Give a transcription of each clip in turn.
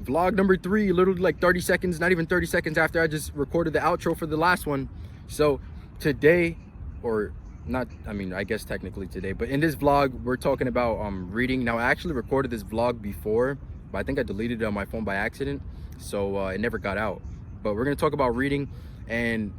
Vlog number 3, literally like 30 seconds, not even 30 seconds after I just recorded the outro for the last one. So today, or not, I mean, I guess technically today, but in this vlog, we're talking about reading. Now, I actually recorded this vlog before, but I think I deleted it on my phone by accident, so it never got out. But we're gonna talk about reading, and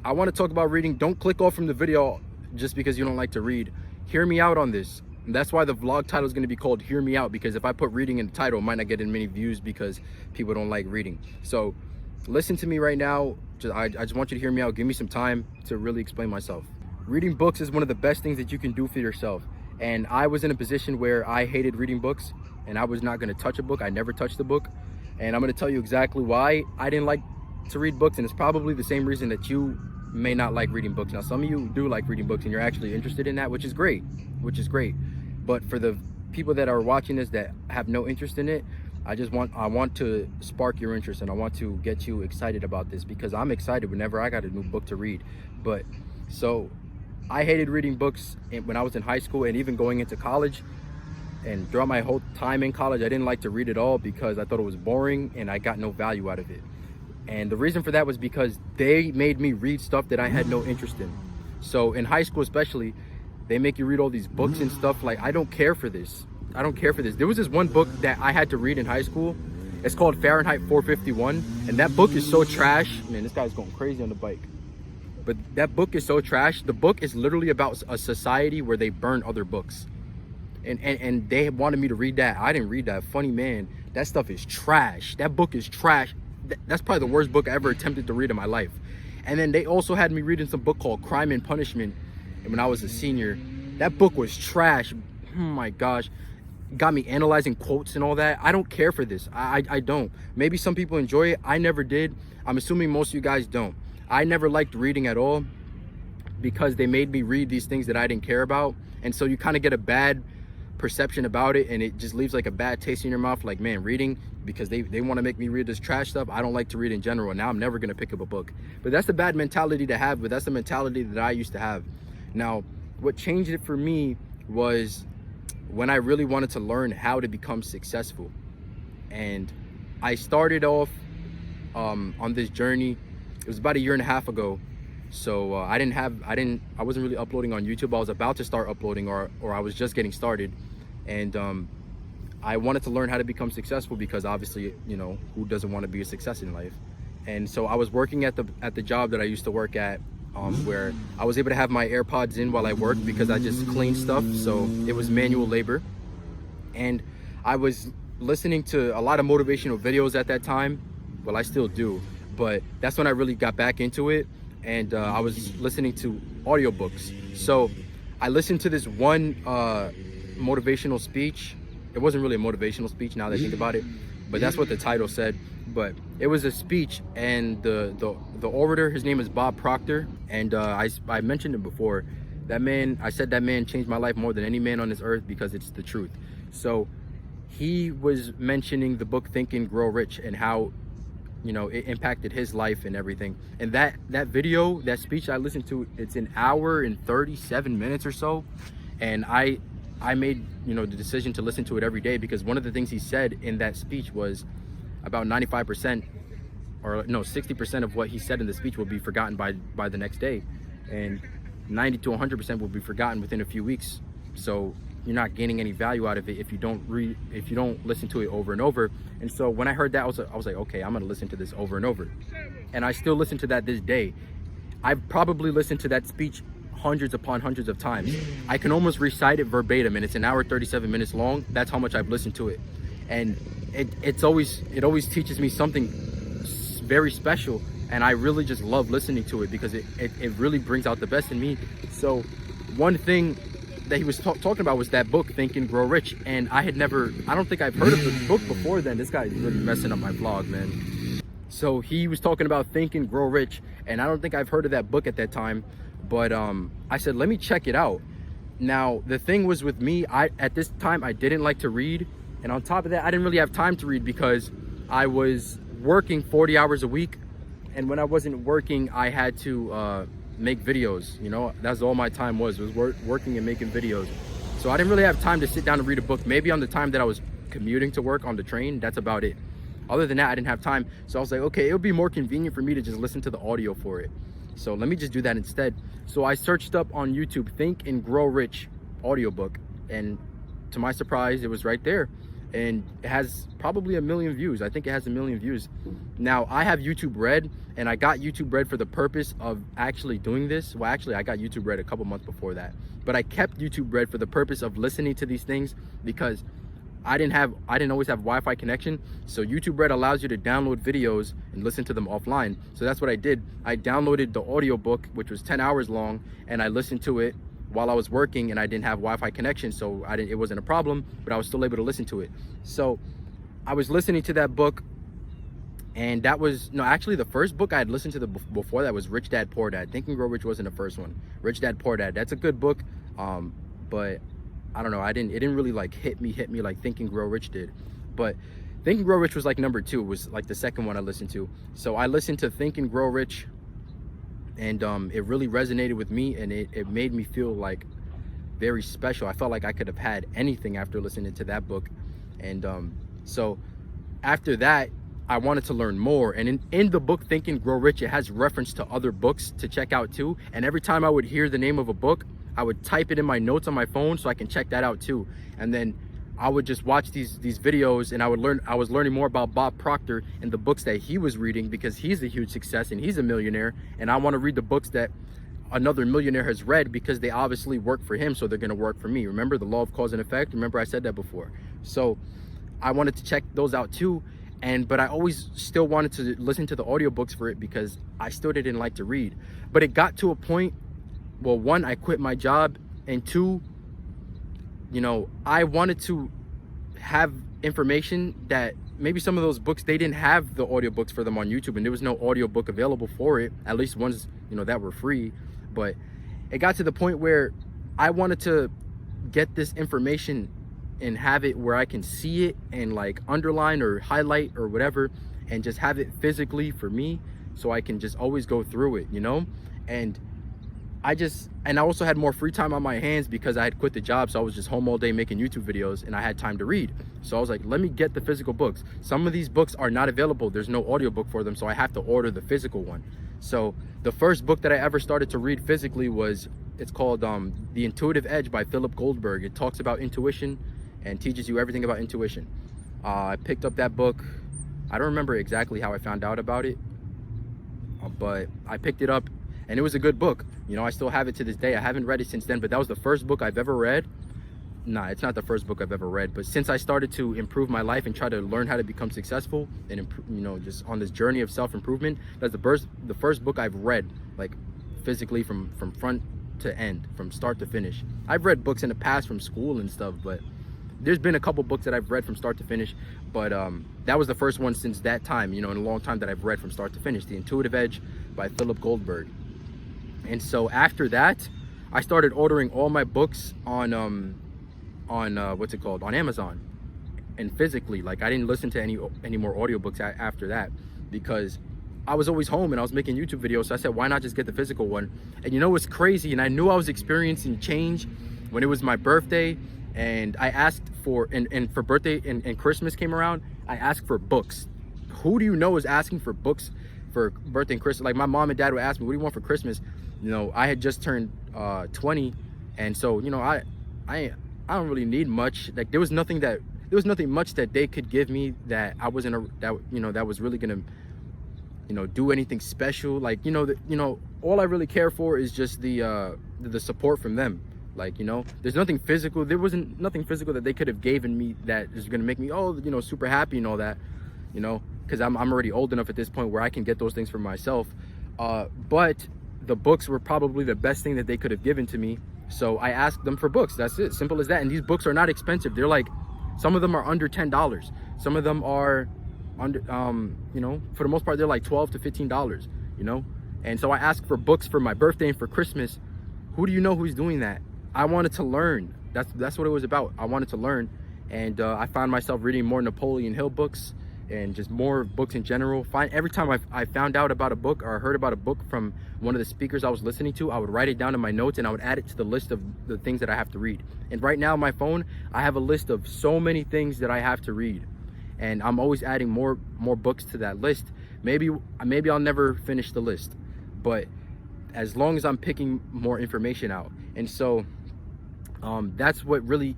I want to talk about reading. Don't click off from the video just because you don't like to read. Hear me out on this. And that's why the vlog title is going to be called Hear Me Out, because if I put reading in the title, it might not get in many views because people don't like reading. So listen to me right now. I just want you to hear me out. Give me some time to really explain myself. Reading books is one of the best things that you can do for yourself. And I was in a position where I hated reading books, and I was not going to touch a book. I never touched a book. And I'm going to tell you exactly why I didn't like to read books. And it's probably the same reason that you may not like reading books. Now, some of you do like reading books and you're actually interested in that, which is great. But for the people that are watching this that have no interest in it, I want to spark your interest, and I want to get you excited about this, because I'm excited whenever I got a new book to read. But so I hated reading books when I was in high school, and even going into college, and throughout my whole time in college, I didn't like to read at all because I thought it was boring and I got no value out of it. And the reason for that was because they made me read stuff that I had no interest in. So in high school especially, they make you read all these books and stuff. Like, I don't care for this. There was this one book that I had to read in high school. It's called Fahrenheit 451. And that book is so trash. Man, this guy's going crazy on the bike. But that book is so trash. The book is literally about a society where they burn other books. And they wanted me to read that. I didn't read that. Funny man, that stuff is trash. That book is trash. That's probably the worst book I ever attempted to read in my life. And then they also had me reading some book called Crime and Punishment. And when I was a senior, that book was trash. Oh my gosh. Got me analyzing quotes and all that. I don't care for this. I don't. Maybe some people enjoy it. I never did. I'm assuming most of you guys don't. I never liked reading at all because they made me read these things that I didn't care about. And so you kind of get a bad perception about it, and it just leaves like a bad taste in your mouth. Like, man, reading, because they want to make me read this trash stuff. I don't like to read in general, and now I'm never going to pick up a book. But that's the bad mentality to have, but that's the mentality that I used to have. Now, what changed it for me was when I really wanted to learn how to become successful. And I started off on this journey. It was about 1.5 years ago. So I wasn't really uploading on YouTube. I was about to start uploading, or I was just getting started. And I wanted to learn how to become successful, because obviously, you know, who doesn't want to be a success in life? And so I was working at the job that I used to work at, where I was able to have my AirPods in while I worked, because I just cleaned stuff. So it was manual labor. And I was listening to a lot of motivational videos at that time. Well, I still do, but that's when I really got back into it. And I was listening to audiobooks. So I listened to this one motivational speech. It wasn't really a motivational speech now that I think about it, but that's what the title said. But it was a speech, and the orator, his name is Bob Proctor. And I mentioned him before. That man, I said that man changed my life more than any man on this earth, because it's the truth. So he was mentioning the book Think and Grow Rich, and how, you know, it impacted his life and everything. And that video, that speech I listened to, it's 1 hour and 37 minutes or so. And I made, you know, the decision to listen to it every day, because one of the things he said in that speech was about 95%, or no, 60% of what he said in the speech will be forgotten by the next day, and 90 to 100% will be forgotten within a few weeks. So you're not gaining any value out of it if you don't listen to it over and over. And so when I heard that, I was like, okay, I'm gonna listen to this over and over. And I still listen to that this day. I've probably listened to that speech hundreds upon hundreds of times. I can almost recite it verbatim, and it's 1 hour 37 minutes long. That's how much I've listened to it. And it always teaches me something very special, and I really just love listening to it, because it really brings out the best in me. So one thing that he was talking about was that book, Think and Grow Rich. And I don't think I've heard of the book before then. This guy's really messing up my vlog, man. So he was talking about Think and Grow Rich, and I don't think I've heard of that book at that time. But I said, let me check it out. Now, the thing was with me, at this time, I didn't like to read. And on top of that, I didn't really have time to read, because I was working 40 hours a week. And when I wasn't working, I had to make videos. You know, that's all my time was working and making videos. So I didn't really have time to sit down and read a book. Maybe on the time that I was commuting to work on the train, that's about it. Other than that, I didn't have time. So I was like, okay, it would be more convenient for me to just listen to the audio for it. So let me just do that instead. So I searched up on YouTube, Think and Grow Rich audiobook. And to my surprise, it was right there. And it has probably 1 million views. I think it has 1 million views. Now, I have YouTube Red, and I got YouTube Red for the purpose of actually doing this. Well, actually, I got YouTube Red a couple months before that. But I kept YouTube Red for the purpose of listening to these things because I didn't always have Wi-Fi connection. So YouTube Red allows you to download videos and listen to them offline. So that's what I did. I downloaded the audiobook, which was 10 hours long, and I listened to it while I was working, and I didn't have Wi-Fi connection, so it wasn't a problem, but I was still able to listen to it. So I was listening to that book, and that was, no, actually the first book I had listened to before that was Rich Dad Poor Dad. Think and Grow Rich wasn't the first one. Rich Dad Poor Dad, that's a good book, but I don't know, it didn't really like hit me like Think and Grow Rich did. But Think and Grow Rich was like number 2, was like the second one I listened to. So I listened to Think and Grow Rich, and it really resonated with me, and it made me feel like very special. I felt like I could have had anything after listening to that book. And so after that, I wanted to learn more. And in the book Think and Grow Rich, it has reference to other books to check out too. And every time I would hear the name of a book, I would type it in my notes on my phone so I can check that out too. And then I would just watch these videos, and I was learning more about Bob Proctor and the books that he was reading, because he's a huge success and he's a millionaire, and I want to read the books that another millionaire has read, because they obviously work for him, so they're going to work for me. Remember the law of cause and effect? Remember I said that before. So I wanted to check those out too, but I always still wanted to listen to the audiobooks for it because I still didn't like to read. But it got to a point, well, 1, I quit my job, and 2, you know, I wanted to have information that maybe some of those books, they didn't have the audiobooks for them on YouTube, and there was no audiobook available for it, at least ones, you know, that were free. But it got to the point where I wanted to get this information and have it where I can see it and like underline or highlight or whatever, and just have it physically for me, so I can just always go through it, you know. And I also had more free time on my hands because I had quit the job, so I was just home all day making YouTube videos, and I had time to read. So I was like, let me get the physical books. Some of these books are not available. There's no audiobook for them, so I have to order the physical one. So the first book that I ever started to read physically it's called The Intuitive Edge by Philip Goldberg. It talks about intuition and teaches you everything about intuition. I picked up that book. I don't remember exactly how I found out about it, but I picked it up, and it was a good book. You know, I still have it to this day. I haven't read it since then, but that was the first book I've ever read. Nah, it's not the first book I've ever read, but since I started to improve my life and try to learn how to become successful and you know, just on this journey of self-improvement, that's the first book I've read, like physically from front to end, from start to finish. I've read books in the past from school and stuff, but there's been a couple books that I've read from start to finish, but that was the first one since that time, you know, in a long time, that I've read from start to finish, The Intuitive Edge by Philip Goldberg. And so after that, I started ordering all my books on Amazon, and physically. Like, I didn't listen to any more audiobooks after that, because I was always home and I was making YouTube videos. So I said, why not just get the physical one? And you know what's crazy? And I knew I was experiencing change when it was my birthday, and I asked for, and for birthday and Christmas came around, I asked for books. Who do you know is asking for books for birthday and Christmas? Like, my mom and dad would ask me, what do you want for Christmas? You know, I had just turned 20, and so, you know, I don't really need much. Like, there was nothing much that they could give me that I wasn't that was really gonna, you know, do anything special. Like, you know, all I really care for is just the support from them. Like, you know, there's nothing physical. There wasn't nothing physical that they could have given me that is gonna make me, oh, you know, super happy and all that, you know, because I'm already old enough at this point where I can get those things for myself. But the books were probably the best thing that they could have given to me. So I asked them for books. That's it. Simple as that. And these books are not expensive. They're like, some of them are under $10. Some of them are under, you know, for the most part, they're like $12 to $15, you know? And so I asked for books for my birthday and for Christmas. Who do you know who's doing that? I wanted to learn. That's what it was about. I wanted to learn. And I found myself reading more Napoleon Hill books and just more books in general. Every time I found out about a book or heard about a book from one of the speakers I was listening to, I would write it down in my notes and I would add it to the list of the things that I have to read. And right now on my phone, I have a list of so many things that I have to read. and I'm always adding more books to that list. Maybe I'll never finish the list, but as long as I'm picking more information out. And so that's what really,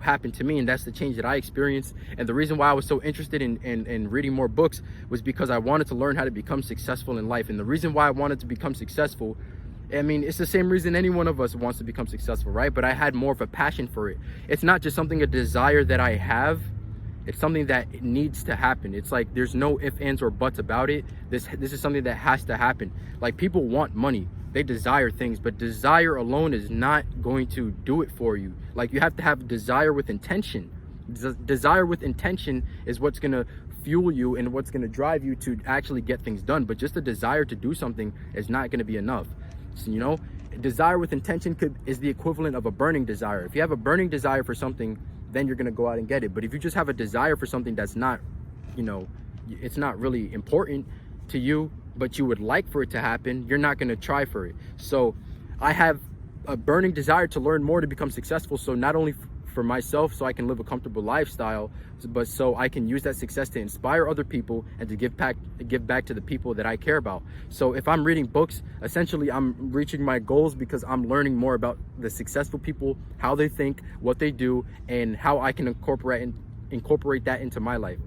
happened to me, and that's the change that I experienced. And the reason why I was so interested in reading more books was because I wanted to learn how to become successful in life. And the reason why I wanted to become successful, I mean, it's the same reason any one of us wants to become successful, right? But I had more of a passion for it. It's not just a desire that I have. It's something that needs to happen. It's like there's no ifs, ands, or buts about it. This is something that has to happen. Like, people want money, they desire things, but desire alone is not going to do it for you. Like, you have to have desire with intention. Desire with intention is what's gonna fuel you and what's gonna drive you to actually get things done. But just a desire to do something is not gonna be enough. So, desire with intention is the equivalent of a burning desire. If you have a burning desire for something, then you're gonna go out and get it. But if you just have a desire for something that's not, it's not really important to you, but you would like for it to happen, you're not gonna try for it. So I have a burning desire to learn more to become successful. So not only for myself, so I can live a comfortable lifestyle, but so I can use that success to inspire other people and to give back to the people that I care about. So if I'm reading books, essentially I'm reaching my goals because I'm learning more about the successful people, how they think, what they do, and how I can incorporate that into my life.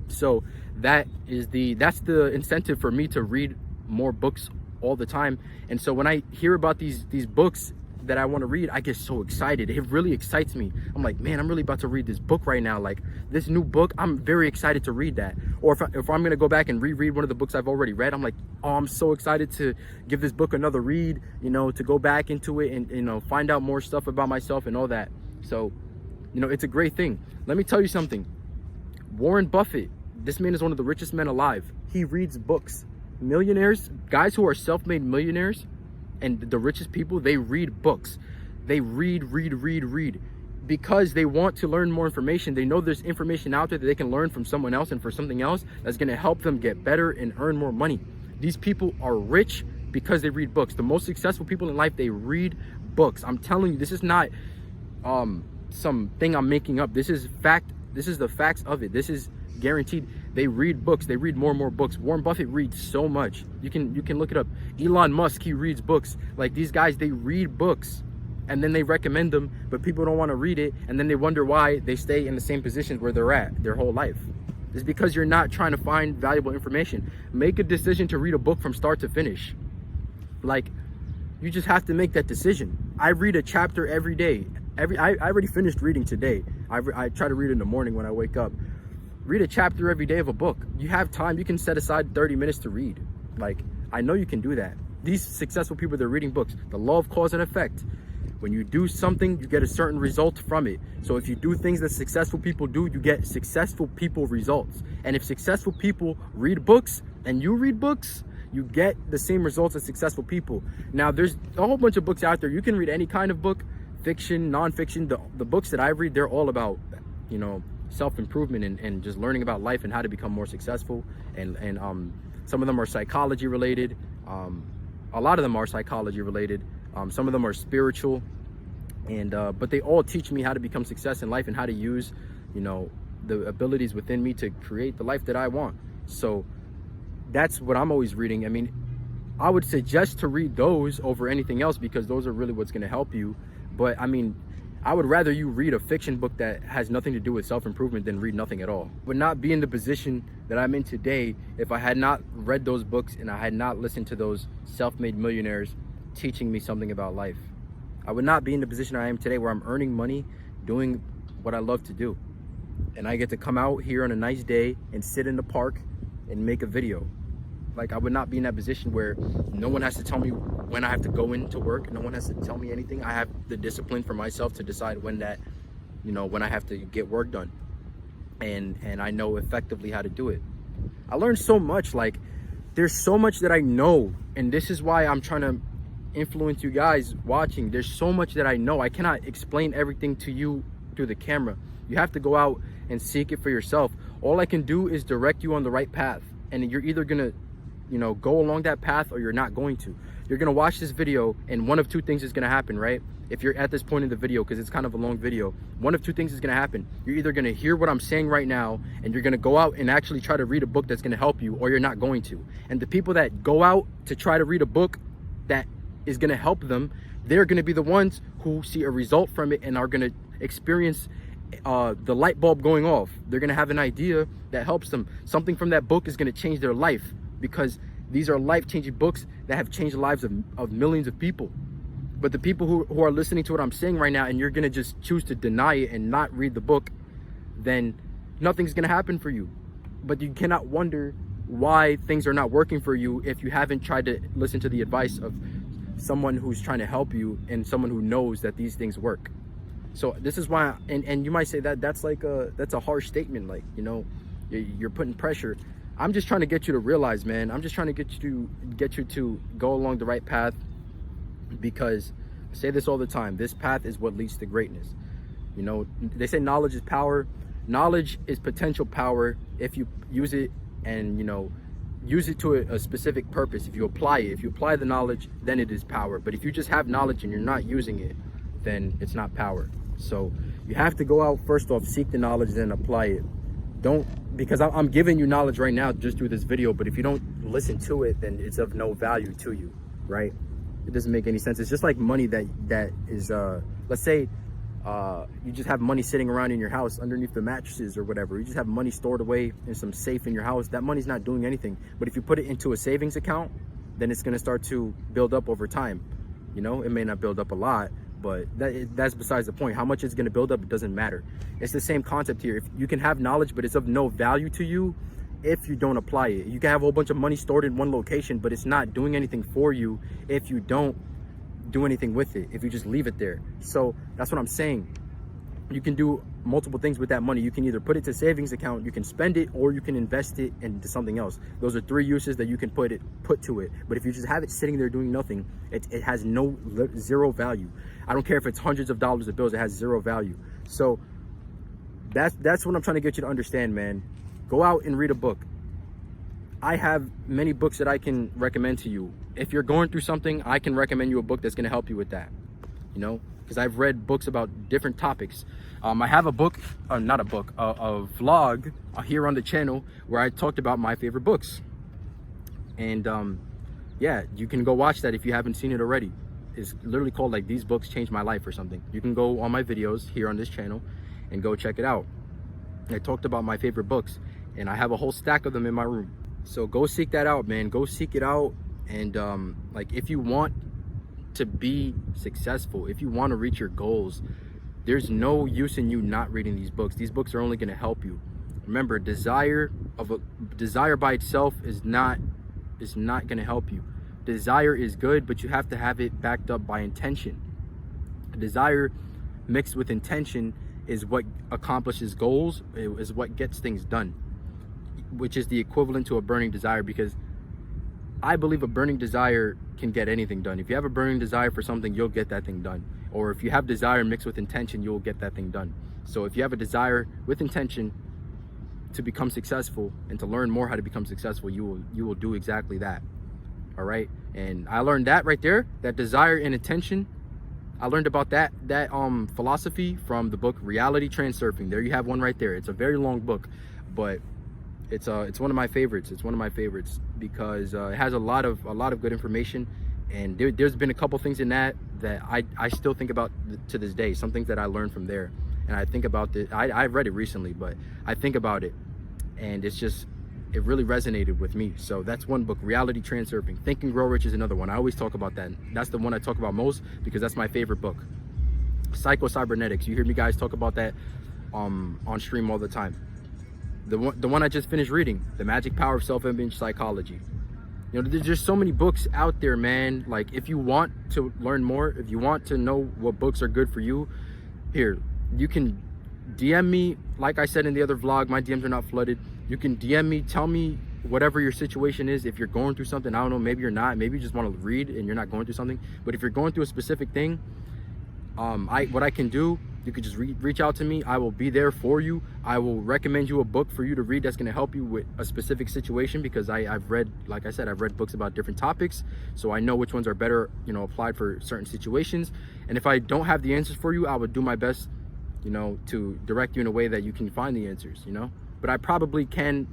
So that's the incentive for me to read more books all the time. And so when I hear about these books that I want to read, I get so excited. It really excites me. I'm like, man, I'm really about to read this book right now. Like, this new book, I'm very excited to read that. Or if I'm going to go back and reread one of the books I've already read, I'm like, oh, I'm so excited to give this book another read, to go back into it and, find out more stuff about myself and all that. So, it's a great thing. Let me tell you something. Warren Buffett, this man is one of the richest men alive. He reads books. Millionaires, guys who are self-made millionaires, and the richest people, they read books. They read because they want to learn more information. They know there's information out there that they can learn from someone else and for something else that's going to help them get better and earn more money. These people are rich because they read books. The most successful people in life, they read books. I'm telling you, this is not something I'm making up. This is fact. This is the facts of it. This is guaranteed. They read books. They read more and more books. Warren Buffett reads so much. You can look it up. Elon Musk, he reads books. Like, these guys, they read books and then they recommend them, but people don't want to read it, and then they wonder why they stay in the same positions where they're at their whole life. It's because you're not trying to find valuable information. Make a decision to read a book from start to finish. Like, you just have to make that decision. I read a chapter every day. I already finished reading today. I try to read in the morning when I wake up. Read a chapter every day of a book. You have time. You can set aside 30 minutes to read. Like, I know you can do that. These successful people, they're reading books. The law of cause and effect. When you do something, you get a certain result from it. So if you do things that successful people do, you get successful people results. And if successful people read books and you read books, you get the same results as successful people. Now, there's a whole bunch of books out there. You can read any kind of book, fiction, nonfiction. The books that I read, they're all about, self-improvement and just learning about life and how to become more successful. And some of them are psychology related. A lot of them are psychology related. Some of them are spiritual, but they all teach me how to become success in life and how to use, the abilities within me to create the life that I want. So that's what I'm always reading. I mean, I would suggest to read those over anything else because those are really what's going to help you. But I mean, I would rather you read a fiction book that has nothing to do with self-improvement than read nothing at all. Would not be in the position that I'm in today if I had not read those books and I had not listened to those self-made millionaires teaching me something about life. I would not be in the position I am today where I'm earning money doing what I love to do. And I get to come out here on a nice day and sit in the park and make a video. Like, I would not be in that position where no one has to tell me when I have to go into work. No one has to tell me anything. I have the discipline for myself to decide when I have to get work done. And I know effectively how to do it. I learned so much. Like, there's so much that I know. And this is why I'm trying to influence you guys watching. There's so much that I know. I cannot explain everything to you through the camera. You have to go out and seek it for yourself. All I can do is direct you on the right path. And you're either going to go along that path or you're not going to. You're going to watch this video and one of two things is going to happen, right? if you're at this point in the video, because it's kind of a long video, one of two things is going to happen. You're either going to hear what I'm saying right now and you're going to go out and actually try to read a book that's going to help you, or you're not going to. And the people that go out to try to read a book that is going to help them, they're going to be the ones who see a result from it and are going to experience the light bulb going off. They're going to have an idea that helps them. Something from that book is going to change their life, because these are life-changing books that have changed the lives of millions of people. But the people who are listening to what I'm saying right now, and you're going to just choose to deny it and not read the book, then nothing's going to happen for you. But you cannot wonder why things are not working for you if you haven't tried to listen to the advice of someone who's trying to help you and someone who knows that these things work. So this is why, and you might say that's a harsh statement, like, you know, you're putting pressure. I'm just trying to get you to realize, man, I'm just trying to get you to go along the right path, because I say this all the time, this path is what leads to greatness. You know, they say knowledge is power. Knowledge is potential power if you use it, and, you know, use it to a specific purpose. If you apply it, if you apply the knowledge, then it is power. But if you just have knowledge and you're not using it, then it's not power. So you have to go out, first off, seek the knowledge, then apply it. Because I'm giving you knowledge right now just through this video, but if you don't listen to it, then it's of no value to you, right? It doesn't make any sense. It's just like money that is, let's say you just have money sitting around in your house underneath the mattresses or whatever. You just have money stored away in some safe in your house. That money's not doing anything. But if you put it into a savings account, then it's going to start to build up over time. You know, it may not build up a lot, but that's besides the point. How much it's going to build up, it doesn't matter. It's the same concept here. If you can have knowledge, but it's of no value to you if you don't apply it. You can have a whole bunch of money stored in one location, but it's not doing anything for you if you don't do anything with it, if you just leave it there. So that's what I'm saying. You can do multiple things with that money. You can either put it to savings account, you can spend it, or you can invest it into something else. Those are three uses that you can put to it. But if you just have it sitting there doing nothing, it has zero value. I don't care if it's hundreds of dollars of bills, it has zero value. So that's what I'm trying to get you to understand, man. Go out and read a book. I have many books that I can recommend to you. If you're going through something, I can recommend you a book that's going to help you with that, you know, because I've read books about different topics. I have a book, a vlog here on the channel where I talked about my favorite books. And yeah, you can go watch that if you haven't seen it already. It's literally called like These Books Changed My Life or something. You can go on my videos here on this channel and go check it out. I talked about my favorite books, and I have a whole stack of them in my room. So go seek that out, man. Go seek it out. And like, if you want to be successful, if you want to reach your goals, there's no use in you not reading these books. These books are only going to help you. Remember, desire by itself is not going to help you. Desire is good, but you have to have it backed up by intention. Desire mixed with intention is what accomplishes goals, is what gets things done, which is the equivalent to a burning desire, because I believe a burning desire can get anything done. If you have a burning desire for something, you'll get that thing done. Or if you have desire mixed with intention, you'll get that thing done. So if you have a desire with intention to become successful and to learn more how to become successful, you will do exactly that. All right. And I learned that right there, that desire and intention. I learned about that philosophy from the book Reality Transurfing. There you have one right there. It's a very long book, but it's one of my favorites. It's one of my favorites because it has a lot of good information, and there's been a couple things in that I still think about to this day. Some things that I learned from there, and I think about it. I've read it recently, but I think about it, and it really resonated with me. So that's one book. Reality Transurfing. Think and Grow Rich is another one. I always talk about that. That's the one I talk about most because that's my favorite book. Psycho Cybernetics. You hear me guys talk about that on stream all the time. The one I just finished reading, The Magic Power of Self-Image Psychology. You know, there's just so many books out there, man. Like, if you want to learn more, if you want to know what books are good for you, here, you can DM me. Like I said in the other vlog, my DMs are not flooded. You can DM me, tell me whatever your situation is. If you're going through something, I don't know, maybe you're not, maybe you just want to read and you're not going through something. But if you're going through a specific thing, what I can do you could just reach out to me. I will be there for you. I will recommend you a book for you to read that's going to help you with a specific situation, because I've read, like I said, I've read books about different topics, so I know which ones are better, you know, applied for certain situations. And if I don't have the answers for you, I would do my best, you know, to direct you in a way that you can find the answers, you know. But I probably can,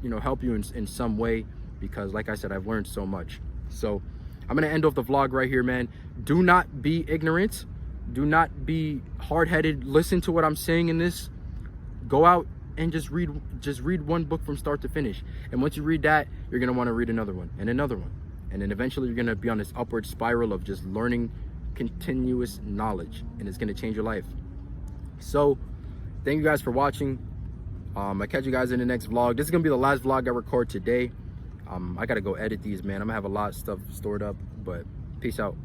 you know, help you in some way, because like I said, I've learned so much. So I'm gonna end off the vlog right here, man. Do not be ignorant. Do not be hard-headed. Listen to what I'm saying in this. Go out and just read one book from start to finish. And once you read that, you're gonna want to read another one and another one. And then eventually you're gonna be on this upward spiral of just learning continuous knowledge, and it's gonna change your life. So thank you guys for watching. I catch you guys in the next vlog. This is gonna be the last vlog I record today. I gotta go edit these, man. I'm gonna have a lot of stuff stored up, but peace out.